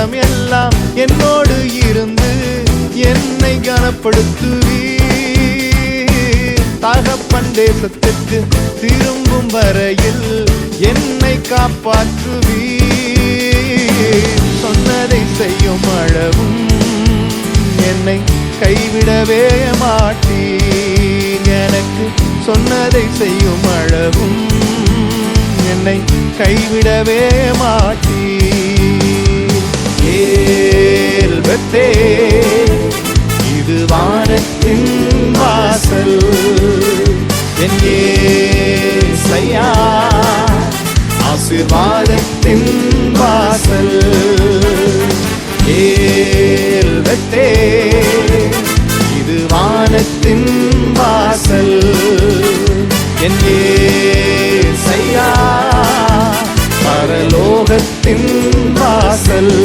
காலம் எல்லாம் என்னோடு இருந்து என்னை கனப்படுத்துவீர். தகப்பன் தேசத்துக்கு திரும்பும் வரையில் என்னை காப்பாற்றுவீர். சொன்னதை செய்யும் அளவும் என்னை கைவிடவே மாட்டீர். எனக்கு சொன்னதை செய்யும் அளவும் என்னை கைவிடவே மாட்டீர். ஏல் பெத்தேல், இது வானத்தின் வாசல். என் ஏசையா, ஆசீர்வாதத்தின் வாசல். ஏல் பெத்தேல், இது வானத்தின் வாசல். என் ஏசையா, பரலோகத்தின் வாசல்.